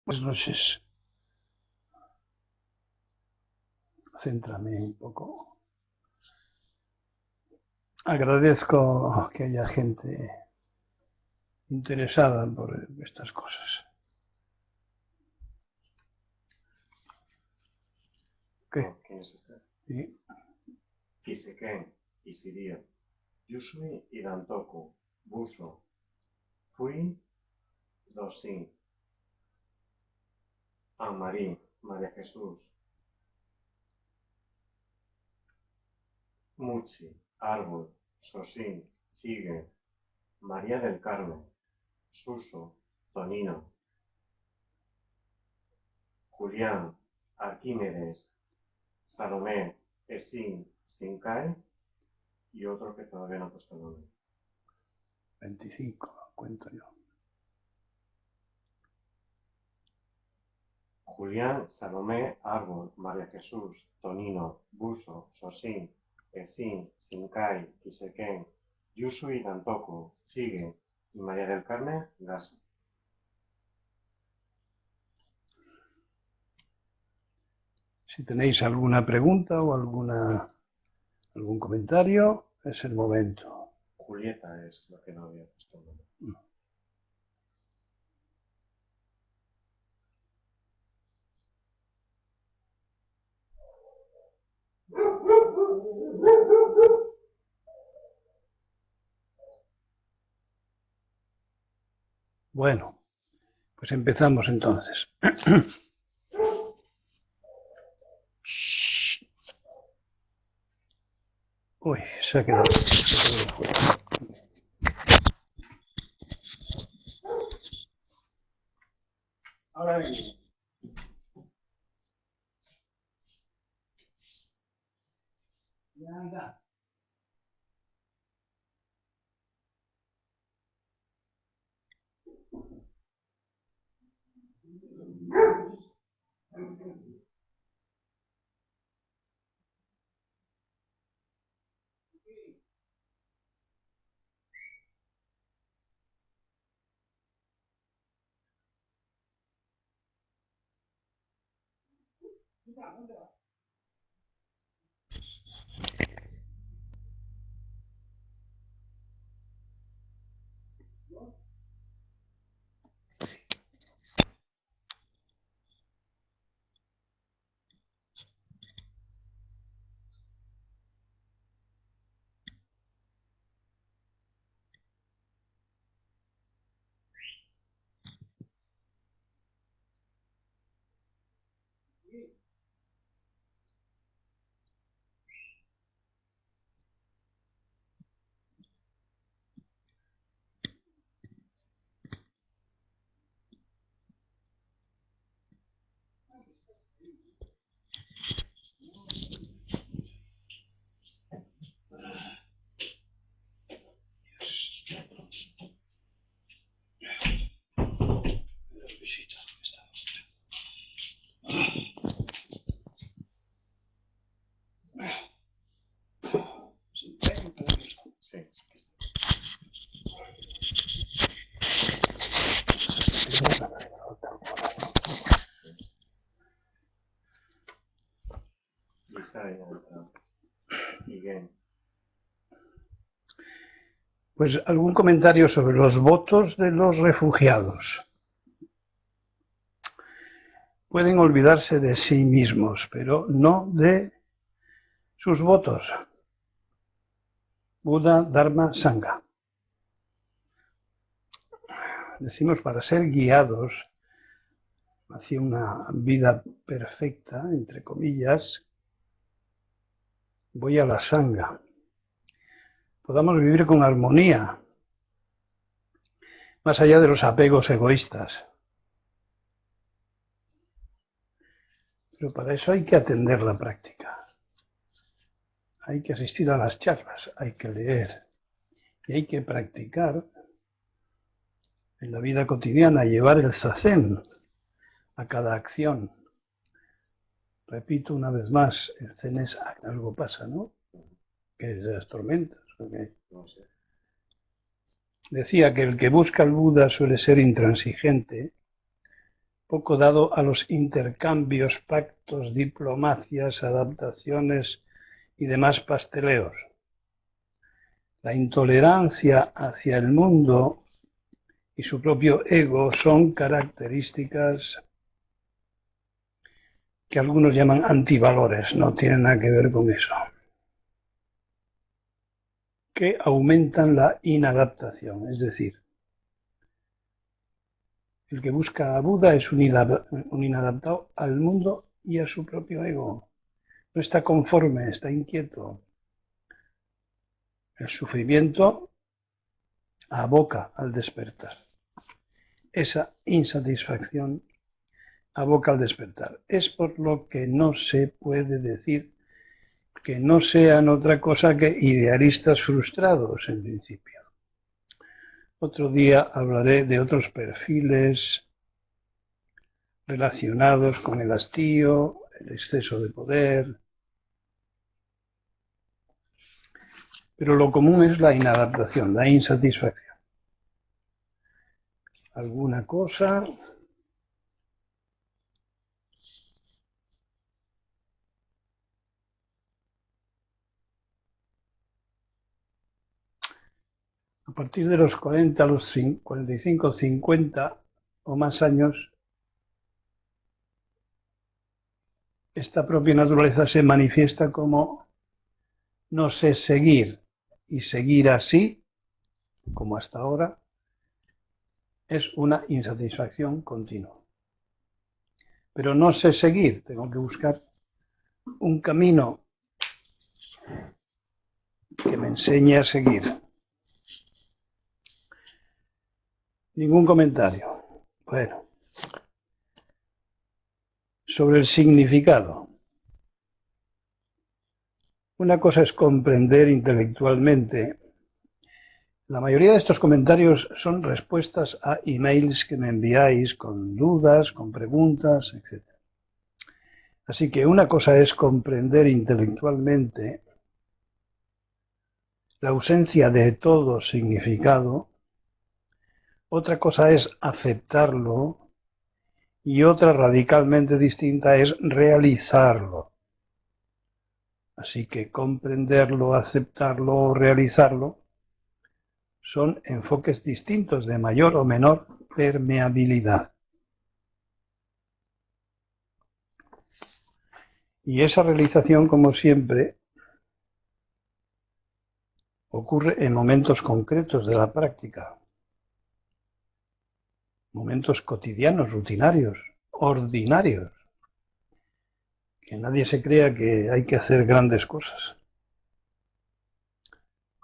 Buenas noches. Céntrame un poco. Agradezco que haya gente interesada por estas cosas. ¿Qué? ¿Quién es este? Sí. Kiseken, Isiria, Yusui Irantoku, Buso, Fui, Dosin, Amarí, María Jesús, Muchi, Árbol, Sosin, Chigue, María del Carmen, Suso, Tonino, Julián, Arquímedes, Salomé, Esin, Sinkai y otro que todavía no he puesto el nombre. 25, cuento yo. Julián, Salomé, Árbol, María Jesús, Tonino, Buso, Sosin, Esin, Sinkai, Kiseken, Yusui Dantoku, Sigue y María del Carmen, Gaso. Si tenéis alguna pregunta o algún comentario, es el momento. Julieta es lo que no había puesto el nombre. Bueno, pues empezamos entonces. Uy, se ha quedado fuera. Ahora vengo. Ya anda. ¿Dónde vas? Sí. Lisa y Gen. Pues algún comentario sobre los votos de los refugiados. Pueden olvidarse de sí mismos, pero no de sus votos. Buda, Dharma, Sangha. Decimos para ser guiados hacia una vida perfecta, entre comillas, voy a la Sangha. Podamos vivir con armonía, más allá de los apegos egoístas. Pero para eso hay que atender la práctica. Hay que asistir a las charlas, hay que leer y hay que practicar en la vida cotidiana, llevar el zazen a cada acción. Repito una vez más, el zen es algo pasa, ¿no? Que es de las tormentas. Okay. No sé. Decía que el que busca al Buda suele ser intransigente poco dado a los intercambios, pactos, diplomacias, adaptaciones y demás pasteleos. La intolerancia hacia el mundo y su propio ego son características que algunos llaman antivalores, no tienen nada que ver con eso, que aumentan la inadaptación, es decir, el que busca a Buda es un inadaptado al mundo y a su propio ego. No está conforme, está inquieto. El sufrimiento aboca al despertar. Esa insatisfacción aboca al despertar. Es por lo que no se puede decir que no sean otra cosa que idealistas frustrados en principio. Otro día hablaré de otros perfiles relacionados con el hastío, el exceso de poder. Pero lo común es la inadaptación, la insatisfacción. ¿Alguna cosa? A partir de los 40, los 45, 50 o más años, esta propia naturaleza se manifiesta como no sé seguir, y seguir así, como hasta ahora, es una insatisfacción continua. Pero no sé seguir, tengo que buscar un camino que me enseñe a seguir. Ningún comentario. Bueno, sobre el significado. Una cosa es comprender intelectualmente. La mayoría de estos comentarios son respuestas a emails que me enviáis con dudas, con preguntas, etc. Así que una cosa es comprender intelectualmente la ausencia de todo significado, otra cosa es aceptarlo y otra radicalmente distinta es realizarlo. Así que comprenderlo, aceptarlo o realizarlo son enfoques distintos de mayor o menor permeabilidad. Y esa realización, como siempre, ocurre en momentos concretos de la práctica, momentos cotidianos, rutinarios, ordinarios, que nadie se crea que hay que hacer grandes cosas.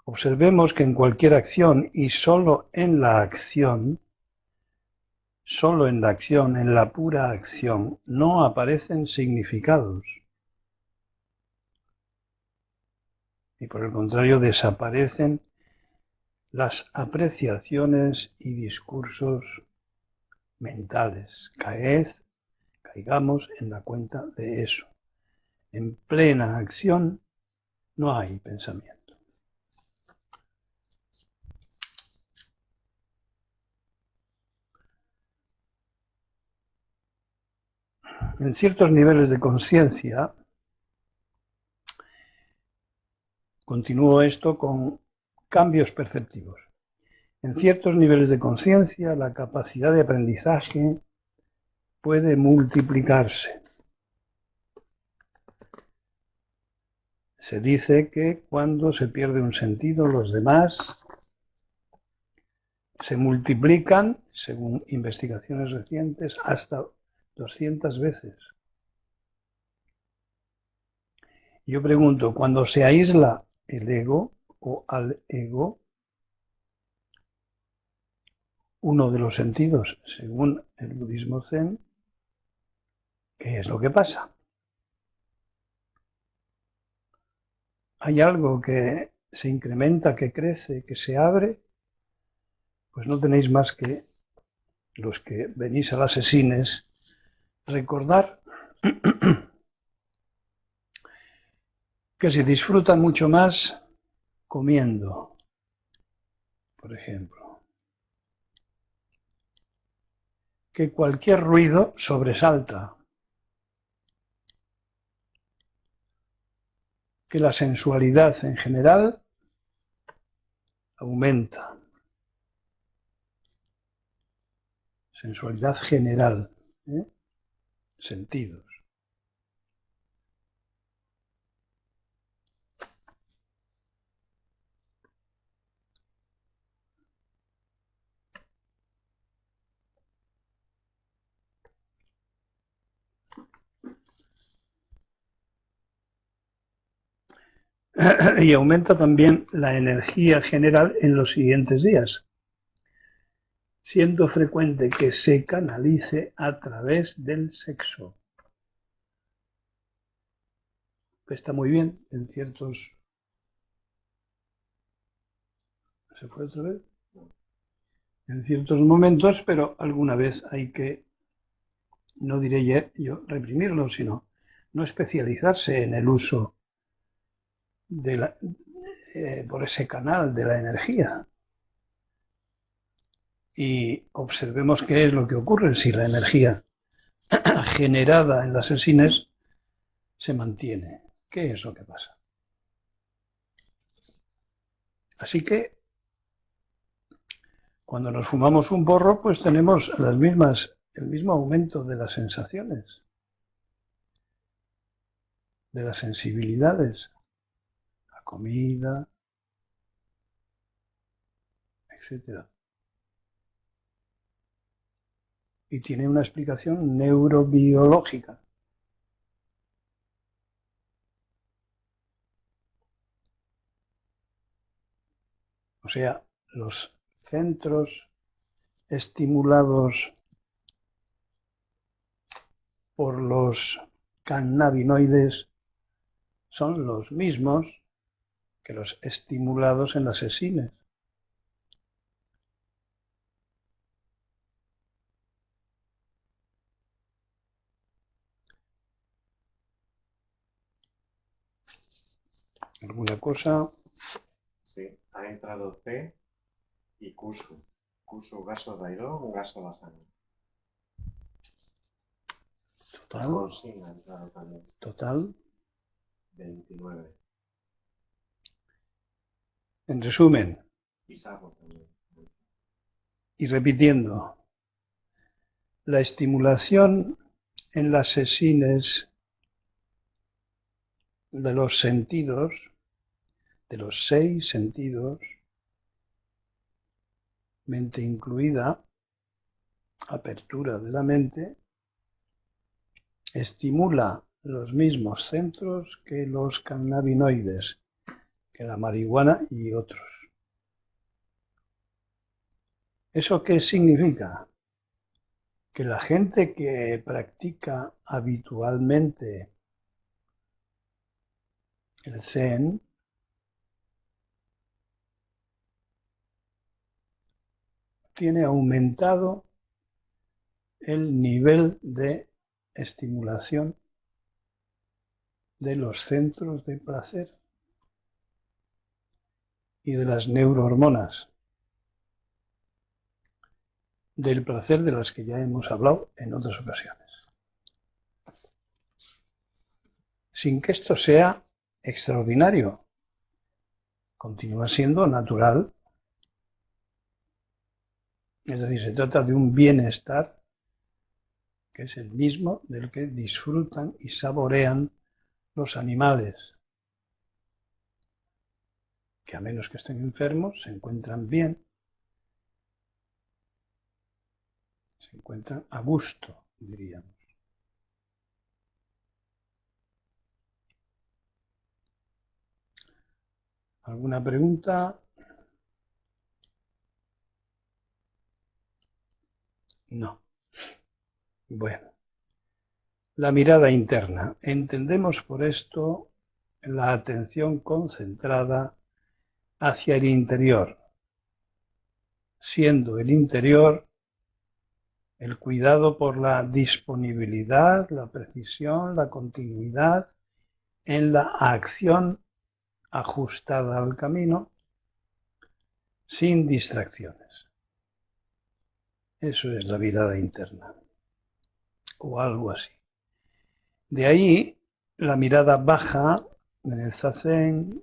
Observemos que en cualquier acción y solo en la acción, en la pura acción, no aparecen significados. Y por el contrario, desaparecen las apreciaciones y discursos mentales. Caigamos en la cuenta de eso. En plena acción no hay pensamiento. En ciertos niveles de conciencia, continúo esto con cambios perceptivos. En ciertos niveles de conciencia, la capacidad de aprendizaje puede multiplicarse. Se dice que cuando se pierde un sentido, los demás se multiplican, según investigaciones recientes, hasta 200 veces. Yo pregunto, cuando se aísla el ego o al ego, uno de los sentidos, según el budismo zen, ¿qué es lo que pasa? ¿Hay algo que se incrementa, que crece, que se abre? Pues no tenéis más que los que venís a las sesines recordar que se disfruta mucho más comiendo, por ejemplo, que cualquier ruido sobresalta, que la sensualidad en general aumenta. Sensualidad general, sentidos. Y aumenta también la energía general en los siguientes días, siendo frecuente que se canalice a través del sexo. Está muy bien en ciertos... ¿Se fue otra vez? En ciertos momentos, pero alguna vez hay que, no diré yo reprimirlo, sino no especializarse en el uso de por ese canal de la energía. Y observemos qué es lo que ocurre si la energía generada en las sesines se mantiene. ¿Qué es lo que pasa? Así que cuando nos fumamos un porro, pues tenemos el mismo aumento de las sensaciones, de las sensibilidades, la comida, etc. Y tiene una explicación neurobiológica. O sea, los centros estimulados por los cannabinoides son los mismos que los estimulados en las sesines. ¿Alguna cosa? Sí, ha entrado T y Kusu. Kusu gaso d'airó, un gaso la sangre. Total. Consin ha entrado también. Total. 29. En resumen, Y Sabo también. y repitiendo, la estimulación en las sesines de los sentidos, de los 6 sentidos, mente incluida, apertura de la mente, estimula los mismos centros que los cannabinoides, que la marihuana y otros. ¿Eso qué significa? Que la gente que practica habitualmente el Zen tiene aumentado el nivel de estimulación de los centros de placer y de las neurohormonas del placer de las que ya hemos hablado en otras ocasiones. Sin que esto sea extraordinario, continúa siendo natural. Es decir, se trata de un bienestar que es el mismo del que disfrutan y saborean los animales, que a menos que estén enfermos, se encuentran bien, se encuentran a gusto, diríamos. ¿Alguna pregunta? No. Bueno, la mirada interna. Entendemos por esto la atención concentrada hacia el interior, siendo el interior el cuidado por la disponibilidad, la precisión, la continuidad en la acción ajustada al camino, sin distracciones. Eso es la mirada interna, o algo así. De ahí la mirada baja en el zazen,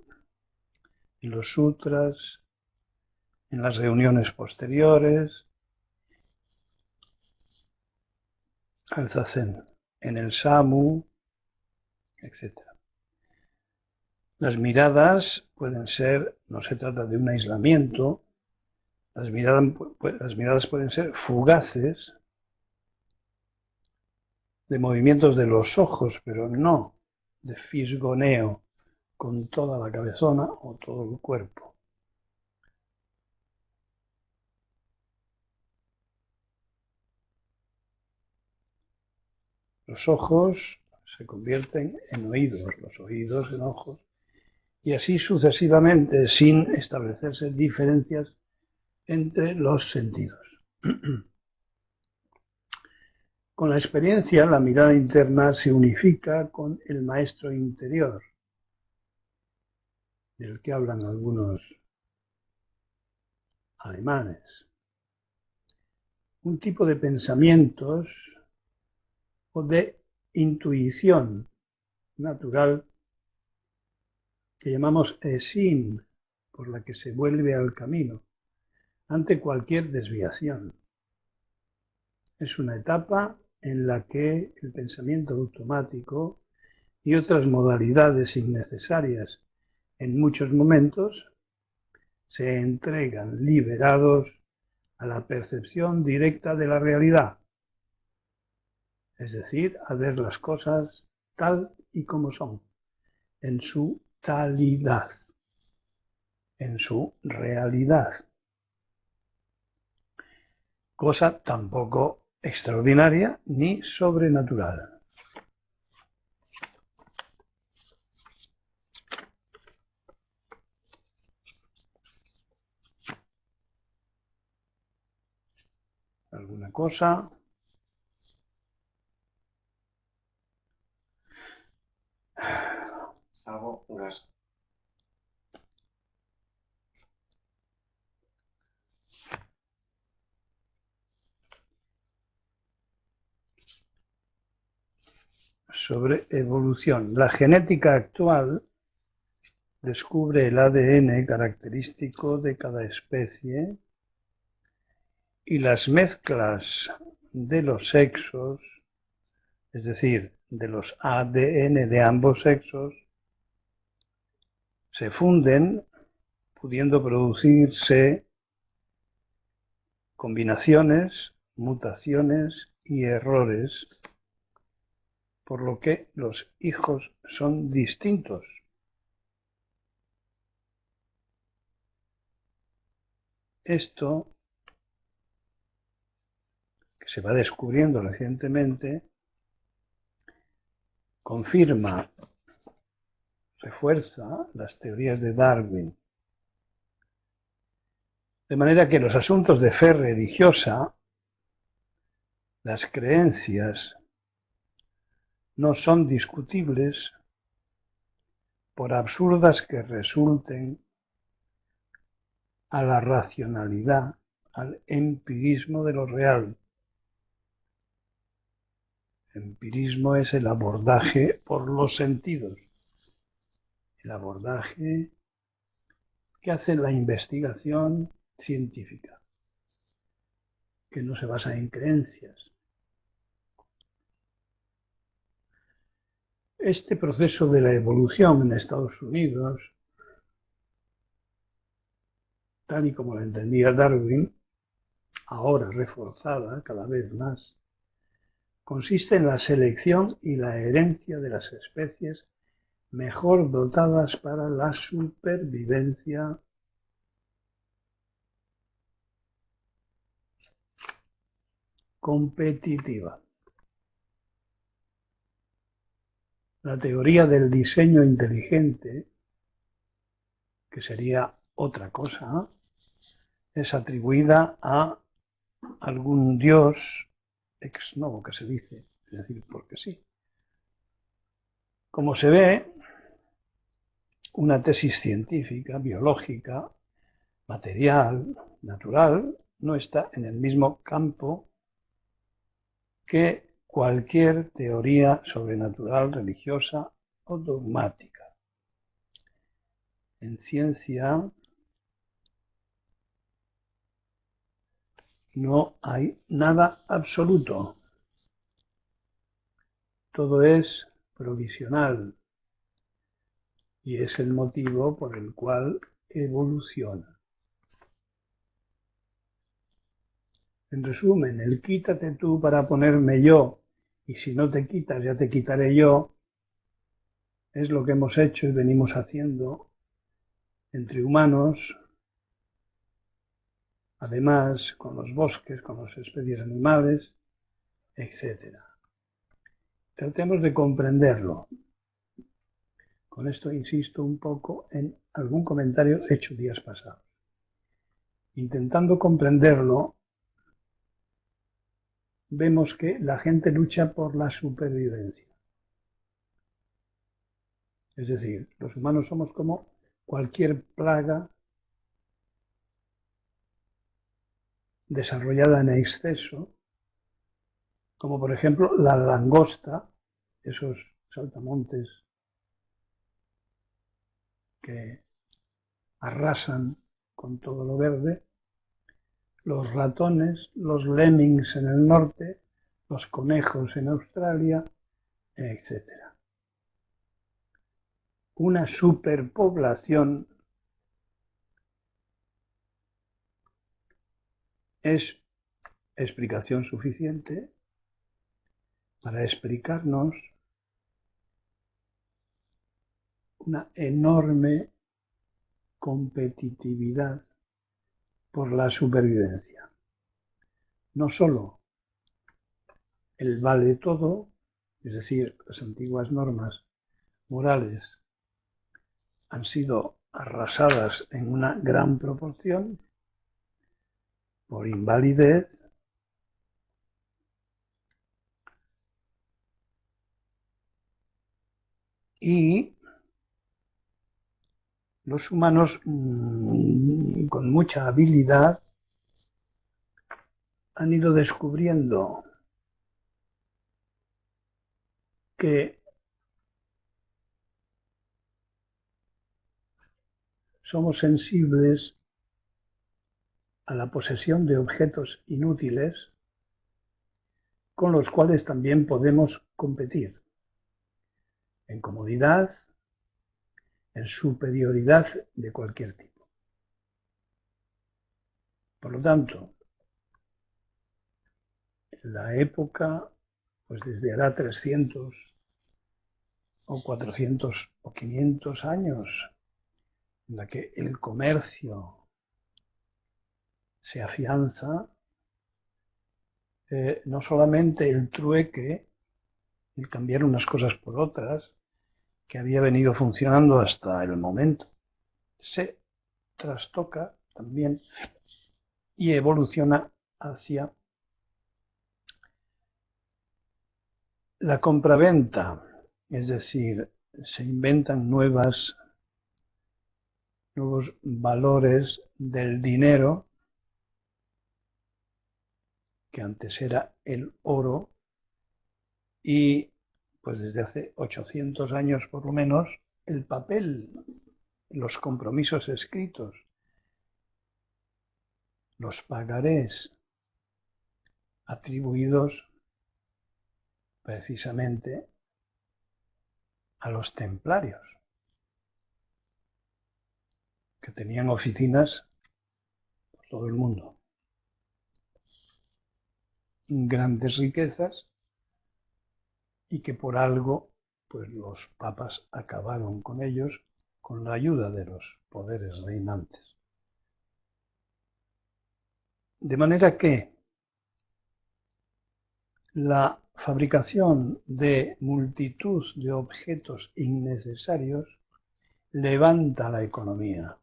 en los sutras, en las reuniones posteriores, al zazen, en el samu, etc. Las miradas pueden ser, no se trata de un aislamiento, las miradas pueden ser fugaces, de movimientos de los ojos, pero no de fisgoneo con toda la cabezona o todo el cuerpo. Los ojos se convierten en oídos, los oídos en ojos, y así sucesivamente, sin establecerse diferencias entre los sentidos. Con la experiencia, la mirada interna se unifica con el maestro interior, del que hablan algunos alemanes. Un tipo de pensamientos o de intuición natural que llamamos esin, por la que se vuelve al camino ante cualquier desviación. Es una etapa en la que el pensamiento automático y otras modalidades innecesarias en muchos momentos se entregan liberados a la percepción directa de la realidad, es decir, a ver las cosas tal y como son, en su talidad, en su realidad. Cosa tampoco extraordinaria ni sobrenatural. ¿Alguna cosa? Sabo gas. Sobre evolución. La genética actual descubre el ADN característico de cada especie y las mezclas de los sexos, es decir, de los ADN de ambos sexos, se funden, pudiendo producirse combinaciones, mutaciones y errores, por lo que los hijos son distintos. Esto, que se va descubriendo recientemente, confirma, refuerza las teorías de Darwin. De manera que los asuntos de fe religiosa, las creencias, no son discutibles por absurdas que resulten a la racionalidad, al empirismo de lo real. Empirismo es el abordaje por los sentidos, el abordaje que hace la investigación científica, que no se basa en creencias. Este proceso de la evolución en Estados Unidos, tal y como lo entendía Darwin, ahora reforzada cada vez más, consiste en la selección y la herencia de las especies mejor dotadas para la supervivencia competitiva. La teoría del diseño inteligente, que sería otra cosa, es atribuida a algún dios ex novo, que se dice, es decir, porque sí. Como se ve, una tesis científica, biológica, material, natural, no está en el mismo campo que cualquier teoría sobrenatural, religiosa o dogmática. En ciencia no hay nada absoluto. Todo es provisional y es el motivo por el cual evoluciona. En resumen, el quítate tú para ponerme yo, y si no te quitas ya te quitaré yo, es lo que hemos hecho y venimos haciendo entre humanos, además con los bosques, con las especies animales, etc. Tratemos de comprenderlo. Con esto insisto un poco en algún comentario hecho días pasados. Intentando comprenderlo, vemos que la gente lucha por la supervivencia. Es decir, los humanos somos como cualquier plaga desarrollada en exceso, como por ejemplo la langosta, esos saltamontes que arrasan con todo lo verde, los ratones, los lemmings en el norte, los conejos en Australia, etc. Una superpoblación es explicación suficiente para explicarnos una enorme competitividad por la supervivencia. No solo el vale todo, es decir, las antiguas normas morales han sido arrasadas en una gran proporción por invalidez, y los humanos con mucha habilidad han ido descubriendo que somos sensibles a la posesión de objetos inútiles con los cuales también podemos competir en comodidad, en superioridad de cualquier tipo. Por lo tanto, en la época, pues desde hará 300 o 400 o 500 años, en la que el comercio se afianza, no solamente el trueque, el cambiar unas cosas por otras, que había venido funcionando hasta el momento, se trastoca también y evoluciona hacia la compraventa, es decir, se inventan nuevos valores del dinero, que antes era el oro, y pues desde hace 800 años por lo menos, el papel, los compromisos escritos, los pagarés atribuidos precisamente a los templarios, que tenían oficinas por todo el mundo, grandes riquezas, y que por algo pues los papas acabaron con ellos con la ayuda de los poderes reinantes. De manera que la fabricación de multitud de objetos innecesarios levanta la economía.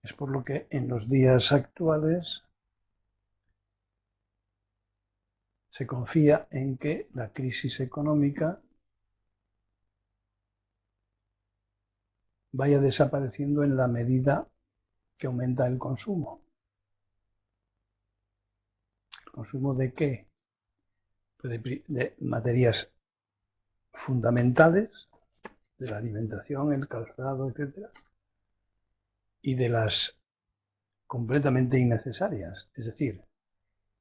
Es por lo que en los días actuales se confía en que la crisis económica vaya desapareciendo en la medida que aumenta el consumo. ¿Consumo de qué? Pues de materias fundamentales, de la alimentación, el calzado, etc. Y de las completamente innecesarias. Es decir,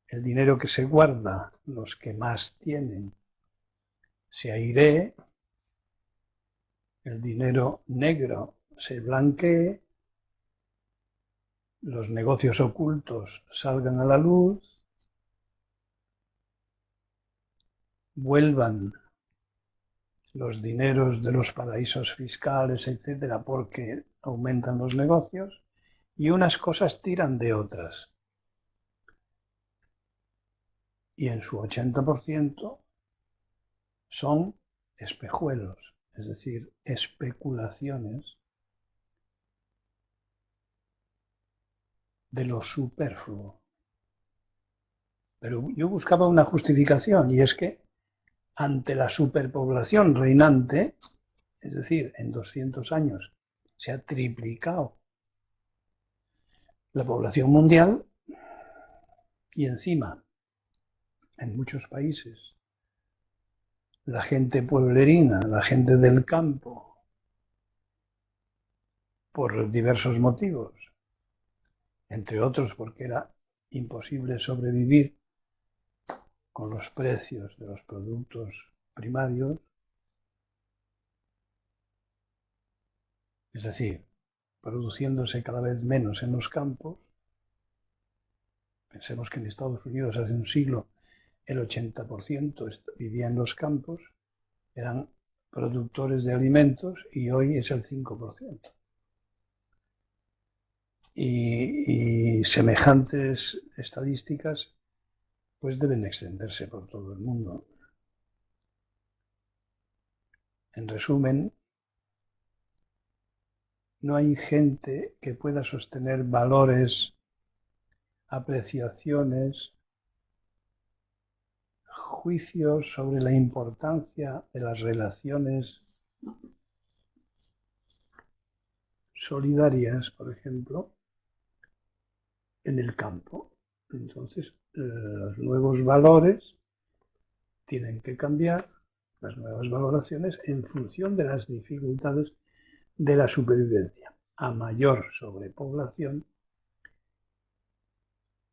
el dinero que se guarda, los que más tienen, se airee, el dinero negro se blanquee, los negocios ocultos salgan a la luz, vuelvan los dineros de los paraísos fiscales, etcétera, porque aumentan los negocios, y unas cosas tiran de otras. Y en su 80% son espejuelos, es decir, especulaciones de lo superfluo. Pero yo buscaba una justificación, y es que ante la superpoblación reinante, es decir, en 200 años se ha triplicado la población mundial, y encima, en muchos países, la gente pueblerina, la gente del campo, por diversos motivos, entre otros porque era imposible sobrevivir con los precios de los productos primarios, es decir, produciéndose cada vez menos en los campos. Pensemos que en Estados Unidos hace un siglo el 80% vivía en los campos, eran productores de alimentos, y hoy es el 5%. Y semejantes estadísticas pues deben extenderse por todo el mundo. En resumen, no hay gente que pueda sostener valores, apreciaciones, juicios sobre la importancia de las relaciones solidarias, por ejemplo, en el campo. Entonces, los nuevos valores tienen que cambiar, las nuevas valoraciones, en función de las dificultades de la supervivencia. A mayor sobrepoblación,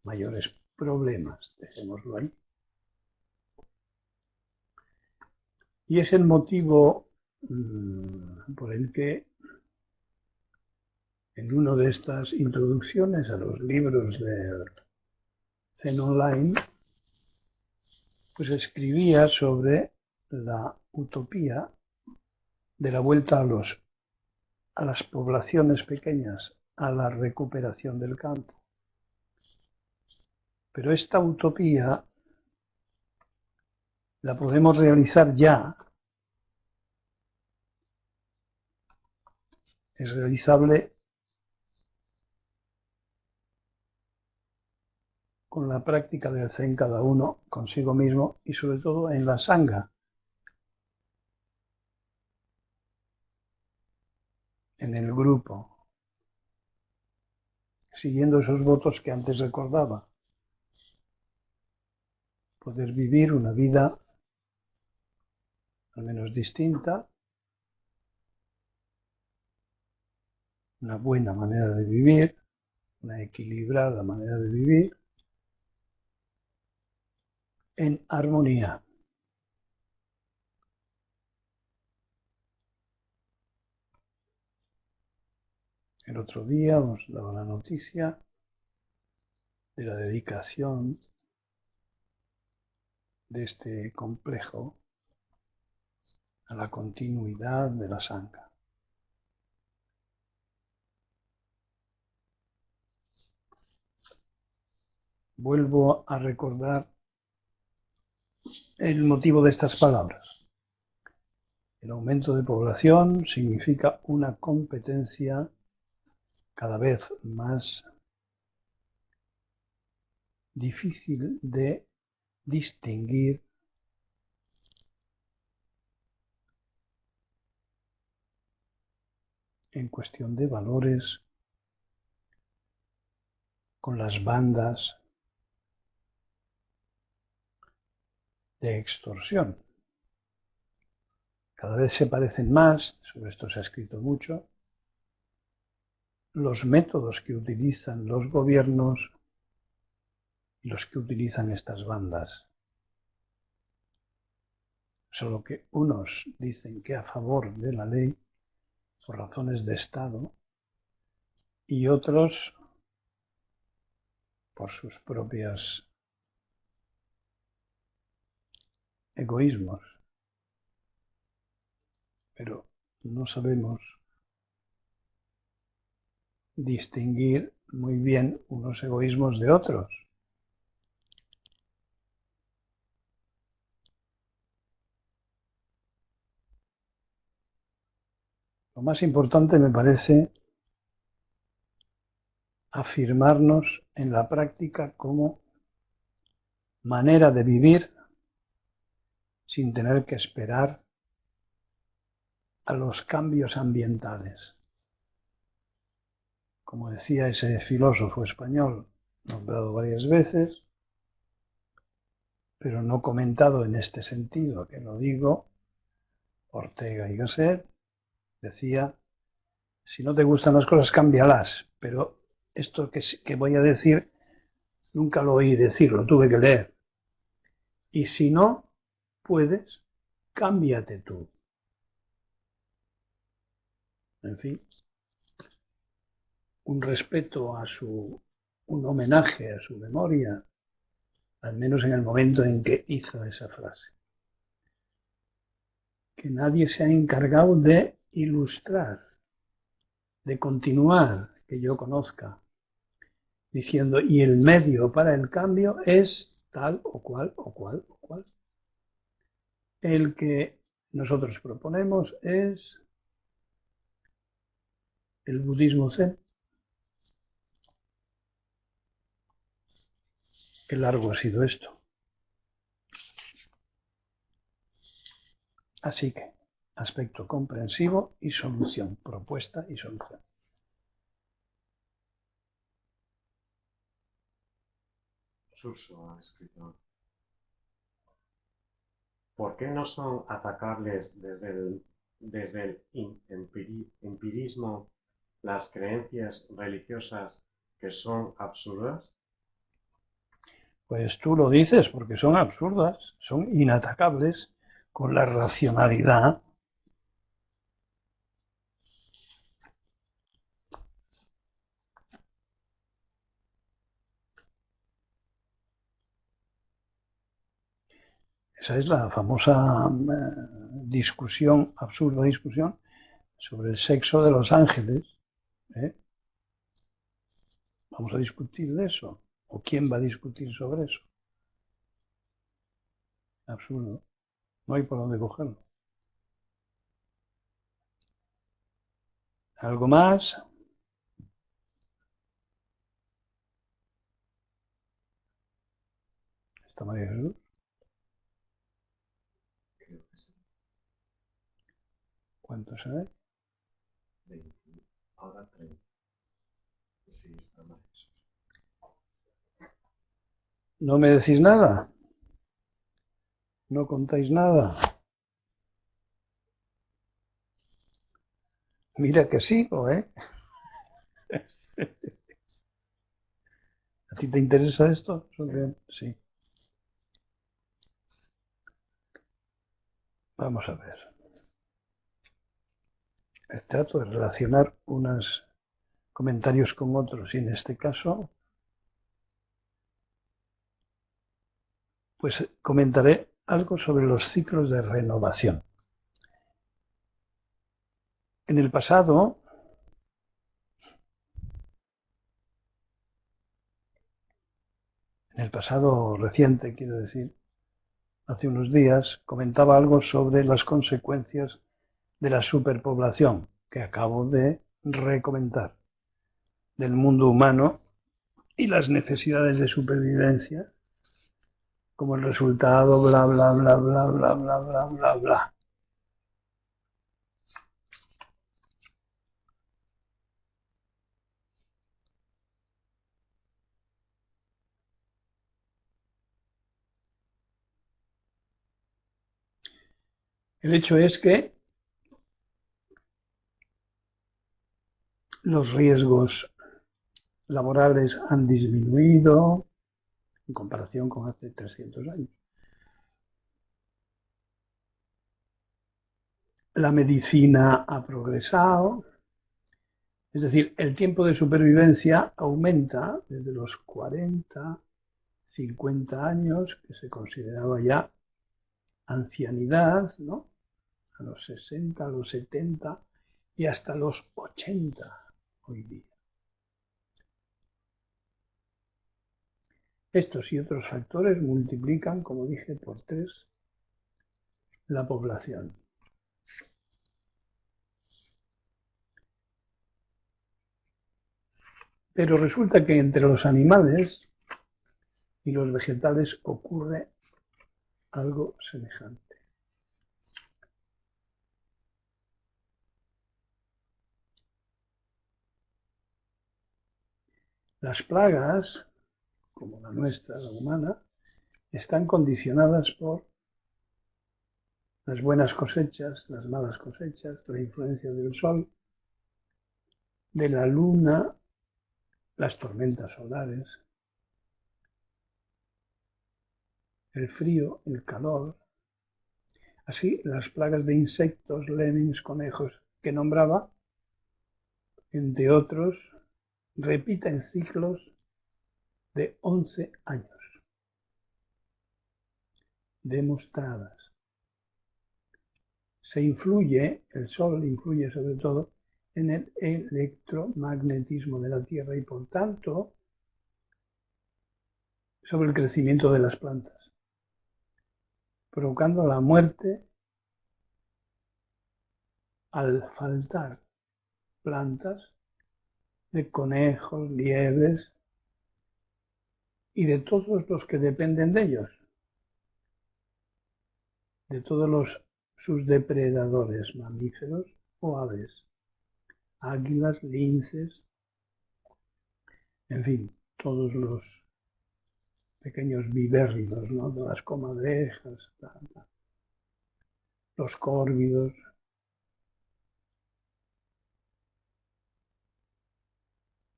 mayores problemas, dejémoslo ahí. Y es el motivo por el que en una de estas introducciones a los libros de Zen Online, pues escribía sobre la utopía de la vuelta a las poblaciones pequeñas, a la recuperación del campo. Pero esta utopía la podemos realizar ya. Es realizable con la práctica del Zen, cada uno consigo mismo, y sobre todo en la Sangha, en el grupo, siguiendo esos votos que antes recordaba. Poder vivir una vida al menos distinta, una buena manera de vivir, una equilibrada manera de vivir, en armonía. El otro día os daba la noticia de la dedicación de este complejo a la continuidad de la Sangha. Vuelvo a recordar el motivo de estas palabras. El aumento de población significa una competencia cada vez más difícil de distinguir en cuestión de valores con las bandas de extorsión. Cada vez se parecen más, sobre esto se ha escrito mucho, los métodos que utilizan los gobiernos y los que utilizan estas bandas. Solo que unos dicen que a favor de la ley por razones de Estado y otros por sus propios egoísmos. Pero no sabemos distinguir muy bien unos egoísmos de otros. Lo más importante me parece afirmarnos en la práctica como manera de vivir sin tener que esperar a los cambios ambientales. Como decía ese filósofo español, nombrado varias veces, pero no comentado en este sentido, que lo digo, Ortega y Gasset, decía, si no te gustan las cosas, cámbialas, pero esto que voy a decir, nunca lo oí decir, lo tuve que leer. Y si no puedes, cámbiate tú. En fin, un respeto un homenaje a su memoria, al menos en el momento en que hizo esa frase. Que nadie se ha encargado de ilustrar, de continuar, que yo conozca, diciendo, y el medio para el cambio es tal o cual o cual o cual. El que nosotros proponemos es el budismo zen. Qué largo ha sido esto. Así que, aspecto comprensivo y solución, propuesta y solución. Suso, escritor. ¿Por qué no son atacables desde el empirismo las creencias religiosas que son absurdas? Pues tú lo dices porque son absurdas, son inatacables con la racionalidad. Esa es la famosa discusión, absurda discusión, sobre el sexo de los ángeles. ¿Eh? Vamos a discutir de eso. ¿O quién va a discutir sobre eso? Absurdo. No hay por dónde cogerlo. ¿Algo más? ¿Está María Jesús? Creo que sí. ¿Cuántos hay? 20. Ahora 30. Sí, está mal. ¿No me decís nada? ¿No contáis nada? Mira que sigo, ¿eh? ¿A ti te interesa esto? Sí. Vamos a ver. Trato de relacionar unos comentarios con otros y en este caso, pues comentaré algo sobre los ciclos de renovación. En el pasado reciente, quiero decir, hace unos días, comentaba algo sobre las consecuencias de la superpoblación que acabo de recomentar del mundo humano y las necesidades de supervivencia como el resultado, bla, bla, bla, bla, bla, bla, bla, bla, bla. El hecho es que los riesgos laborales han disminuido en comparación con hace 300 años. La medicina ha progresado, es decir, el tiempo de supervivencia aumenta desde los 40, 50 años, que se consideraba ya ancianidad, ¿no? A los 60, a los 70 y hasta los 80 hoy día. Estos y otros factores multiplican, como dije, por 3 la población. Pero resulta que entre los animales y los vegetales ocurre algo semejante. Las plagas, como la nuestra, la humana, están condicionadas por las buenas cosechas, las malas cosechas, la influencia del sol, de la luna, las tormentas solares, el frío, el calor. Así, las plagas de insectos, lemmings, conejos que nombraba, entre otros, repiten ciclos de 11 años, demostradas. El Sol influye sobre todo en el electromagnetismo de la Tierra y por tanto sobre el crecimiento de las plantas, provocando la muerte al faltar plantas de conejos, liebres y de todos los que dependen de ellos, de todos sus depredadores, mamíferos o aves, águilas, linces, en fin, todos los pequeños vivérridos, ¿no? Las comadrejas, los córvidos.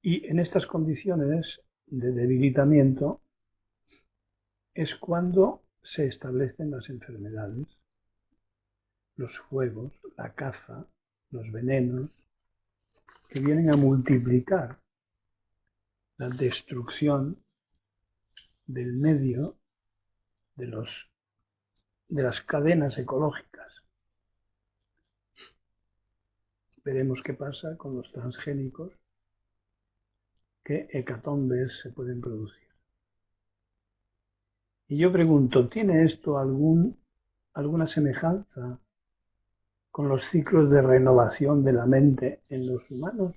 Y en estas condiciones de debilitamiento es cuando se establecen las enfermedades, los fuegos, la caza, los venenos, que vienen a multiplicar la destrucción del medio, de las cadenas ecológicas. Veremos qué pasa con los transgénicos, qué hecatombes se pueden producir. Y yo pregunto, ¿tiene esto alguna semejanza con los ciclos de renovación de la mente en los humanos?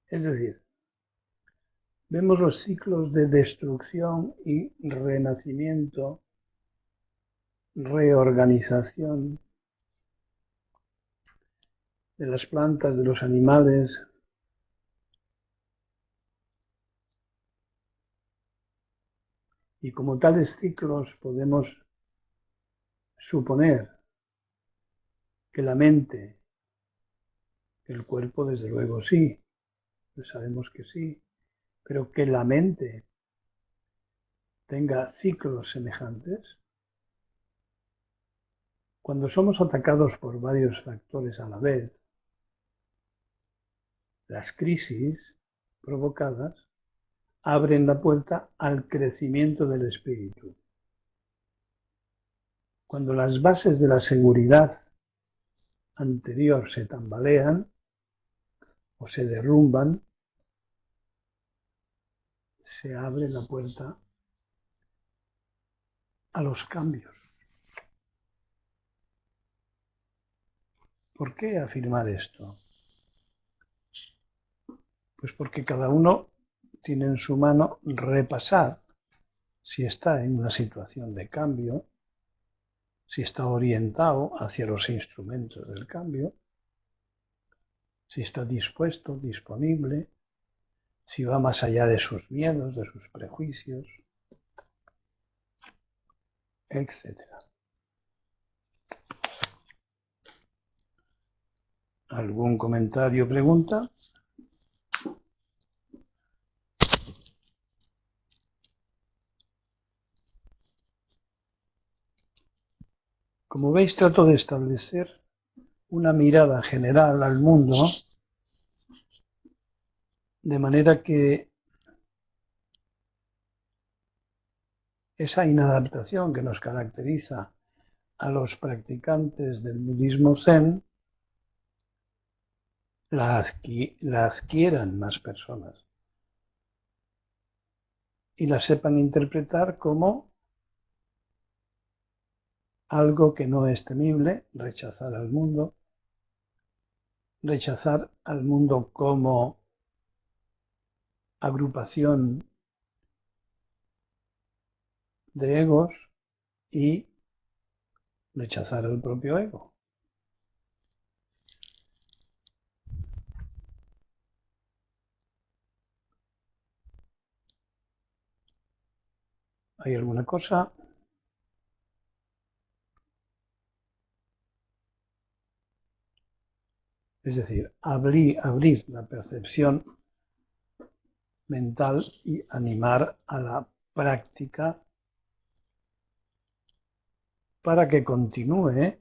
Es decir, vemos los ciclos de destrucción y renacimiento, reorganización de las plantas, de los animales. Y como tales ciclos podemos suponer que la mente, que el cuerpo desde luego sí, pues sabemos que sí, pero que la mente tenga ciclos semejantes. Cuando somos atacados por varios factores a la vez, las crisis provocadas abren la puerta al crecimiento del espíritu. Cuando las bases de la seguridad anterior se tambalean o se derrumban, se abre la puerta a los cambios. ¿Por qué afirmar esto? Pues porque cada uno tiene en su mano repasar si está en una situación de cambio, si está orientado hacia los instrumentos del cambio, si está dispuesto, disponible, si va más allá de sus miedos, de sus prejuicios, etc. ¿Algún comentario o pregunta? Como veis, trato de establecer una mirada general al mundo, de manera que esa inadaptación que nos caracteriza a los practicantes del budismo zen la adquieran más personas y la sepan interpretar como algo que no es temible, rechazar al mundo como agrupación de egos y rechazar el propio ego. ¿Hay alguna cosa? Es decir, abrir la percepción mental y animar a la práctica para que continúe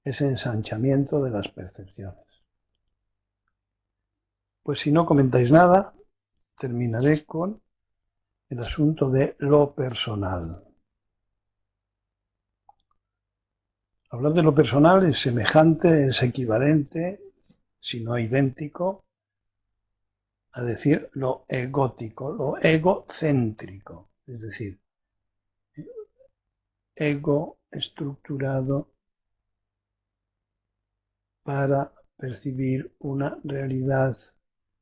ese ensanchamiento de las percepciones. Pues si no comentáis nada, terminaré con el asunto de lo personal. Hablar de lo personal es semejante, es equivalente, si no idéntico, a decir lo egótico, lo egocéntrico, es decir, ego estructurado para percibir una realidad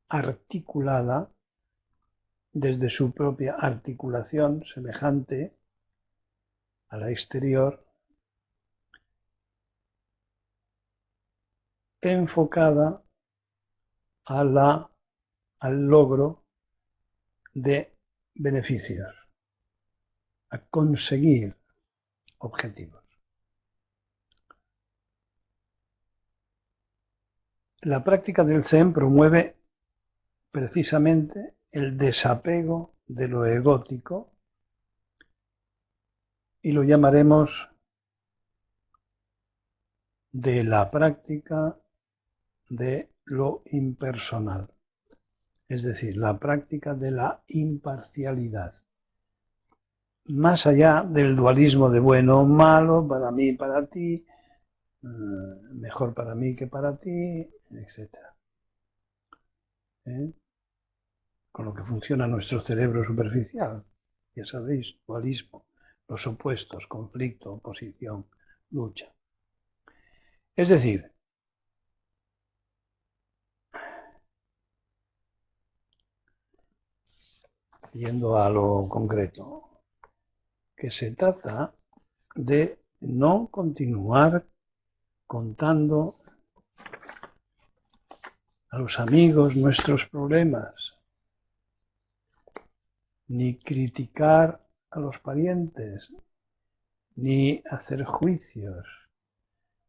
articulada desde su propia articulación semejante a la exterior, enfocada al logro de beneficios, a conseguir objetivos. La práctica del Zen promueve precisamente el desapego de lo egótico y lo llamaremos de la práctica de lo impersonal, es decir, la práctica de la imparcialidad, más allá del dualismo de bueno o malo, para mí y para ti, mejor para mí que para ti, etc. Con lo que funciona nuestro cerebro superficial. Ya sabéis, dualismo, los opuestos, conflicto, oposición, lucha. Es decir, yendo a lo concreto, que se trata de no continuar contando a los amigos nuestros problemas, ni criticar a los parientes, ni hacer juicios,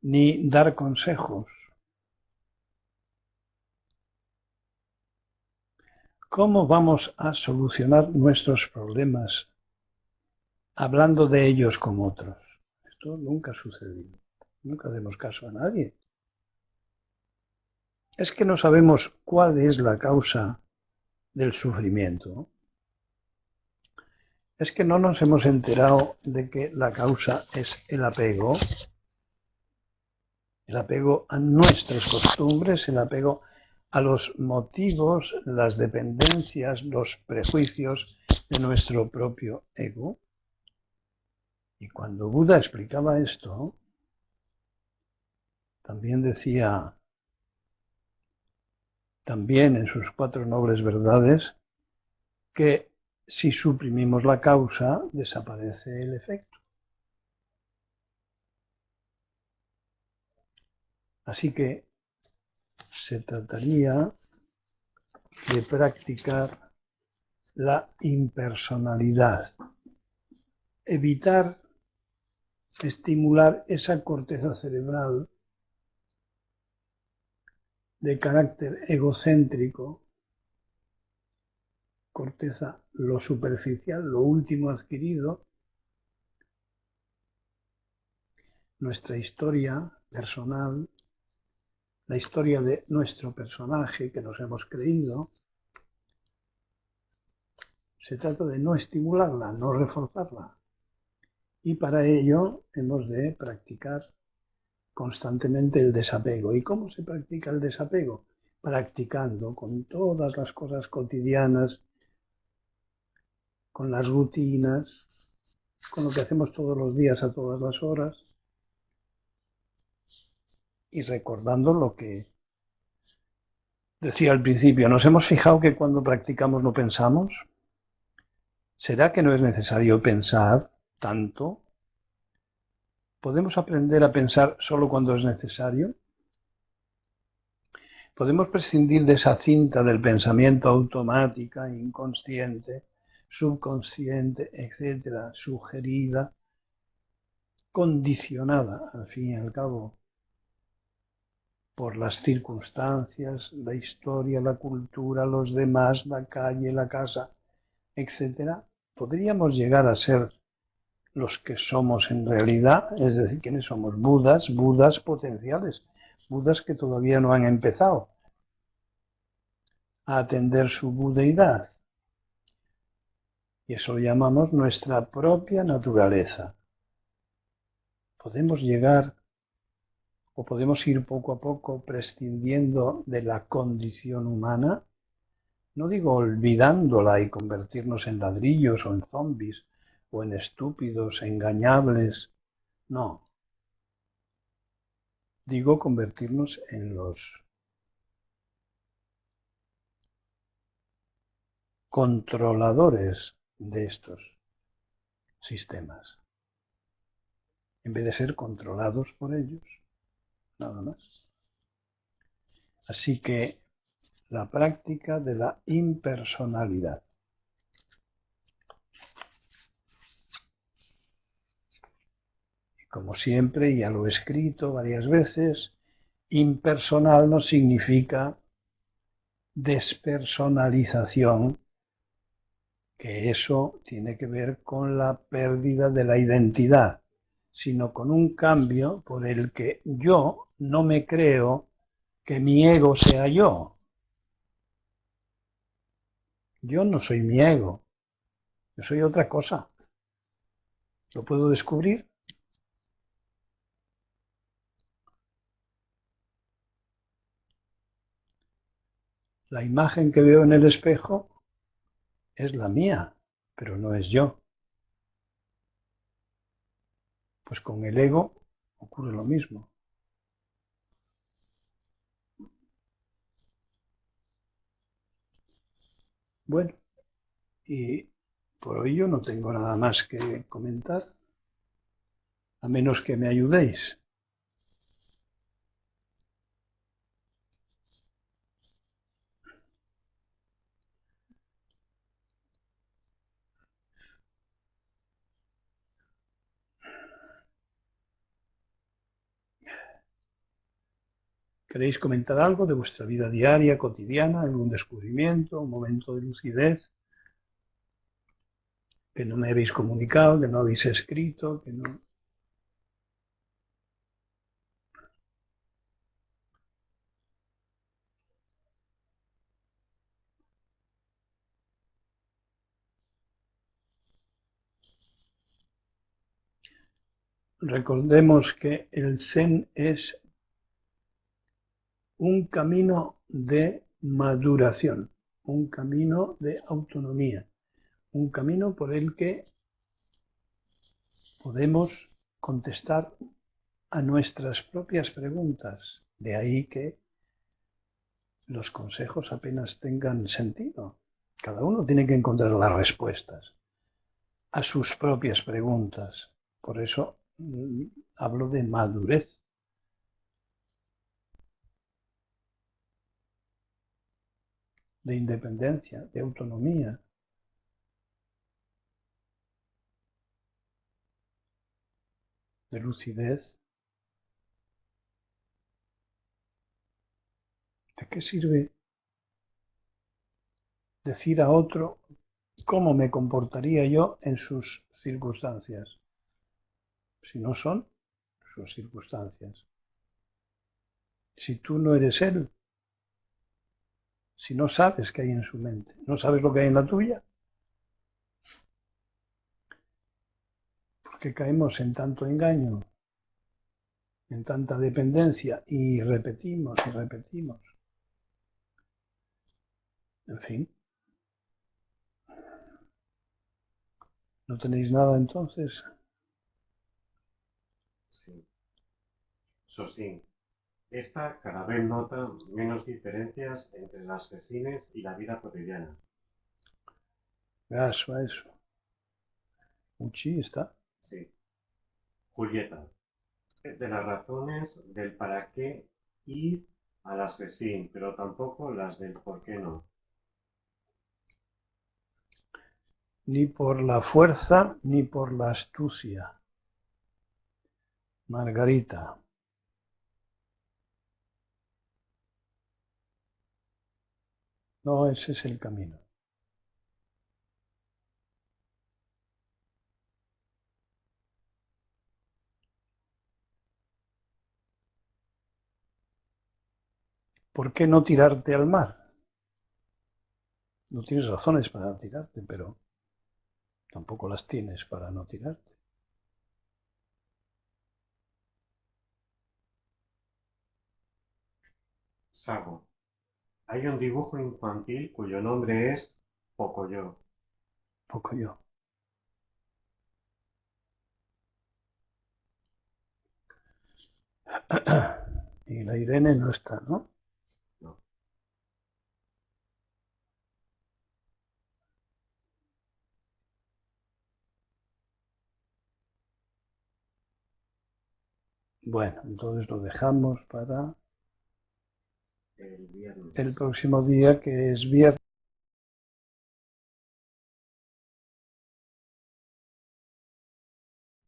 ni dar consejos. ¿Cómo vamos a solucionar nuestros problemas hablando de ellos con otros? Esto nunca ha sucedido. Nunca demos caso a nadie. Es que no sabemos cuál es la causa del sufrimiento. Es que no nos hemos enterado de que la causa es el apego a nuestras costumbres, el apego a los motivos, las dependencias, los prejuicios de nuestro propio ego. Y cuando Buda explicaba esto, también decía, también en sus 4 nobles verdades, que si suprimimos la causa, desaparece el efecto. Así que se trataría de practicar la impersonalidad, evitar estimular esa corteza cerebral de carácter egocéntrico, corteza, lo superficial, lo último adquirido, nuestra historia personal, la historia de nuestro personaje que nos hemos creído. Se trata de no estimularla, no reforzarla. Y para ello hemos de practicar constantemente el desapego. ¿Y cómo se practica el desapego? Practicando con todas las cosas cotidianas, con las rutinas, con lo que hacemos todos los días a todas las horas y recordando lo que decía al principio. ¿Nos hemos fijado que cuando practicamos no pensamos? ¿Será que no es necesario pensar tanto? ¿Podemos aprender a pensar solo cuando es necesario? ¿Podemos prescindir de esa cinta del pensamiento automática, inconsciente, subconsciente, etcétera, sugerida, condicionada, al fin y al cabo, por las circunstancias, la historia, la cultura, los demás, la calle, la casa, etcétera? ¿Podríamos llegar a ser los que somos en realidad? Es decir, ¿quiénes somos? Budas potenciales, Budas que todavía no han empezado a atender su budeidad. Y eso lo llamamos nuestra propia naturaleza. Podemos llegar o podemos ir poco a poco prescindiendo de la condición humana. No digo olvidándola y convertirnos en ladrillos o en zombis o en estúpidos, engañables. No. Digo convertirnos en los controladores de estos sistemas, en vez de ser controlados por ellos, nada más. Así que la práctica de la impersonalidad. Y como siempre, ya lo he escrito varias veces, impersonal no significa despersonalización, que eso tiene que ver con la pérdida de la identidad, sino con un cambio por el que yo no me creo que mi ego sea yo. Yo no soy mi ego, yo soy otra cosa. ¿Lo puedo descubrir? La imagen que veo en el espejo es la mía, pero no es yo. Pues con el ego ocurre lo mismo. Bueno, y por ello no tengo nada más que comentar, a menos que me ayudéis. ¿Queréis comentar algo de vuestra vida diaria, cotidiana, algún descubrimiento, un momento de lucidez que no me habéis comunicado, que no habéis escrito, que no... Recordemos que el Zen es un camino de maduración, un camino de autonomía, un camino por el que podemos contestar a nuestras propias preguntas. De ahí que los consejos apenas tengan sentido. Cada uno tiene que encontrar las respuestas a sus propias preguntas. Por eso hablo de madurez. De independencia, de autonomía. De lucidez. ¿De qué sirve decir a otro cómo me comportaría yo en sus circunstancias, si no son sus circunstancias? Si tú no eres él, si no sabes qué hay en su mente, no sabes lo que hay en la tuya, porque caemos en tanto engaño, en tanta dependencia y repetimos y repetimos. En fin, ¿no tenéis nada entonces? Sí. Sosín. Esta cada vez nota menos diferencias entre las asesines y la vida cotidiana. Eso, eso. Uchi está. Sí. Julieta. De las razones del para qué ir al asesín, pero tampoco las del por qué no. Ni por la fuerza ni por la astucia. Margarita. No, ese es el camino. ¿Por qué no tirarte al mar? No tienes razones para tirarte, pero tampoco las tienes para no tirarte. Sago. Hay un dibujo infantil cuyo nombre es Pocoyo. Poco yo. Y la Irene no está, ¿no? No. Bueno, entonces lo dejamos para El viernes. el próximo día, que es viernes.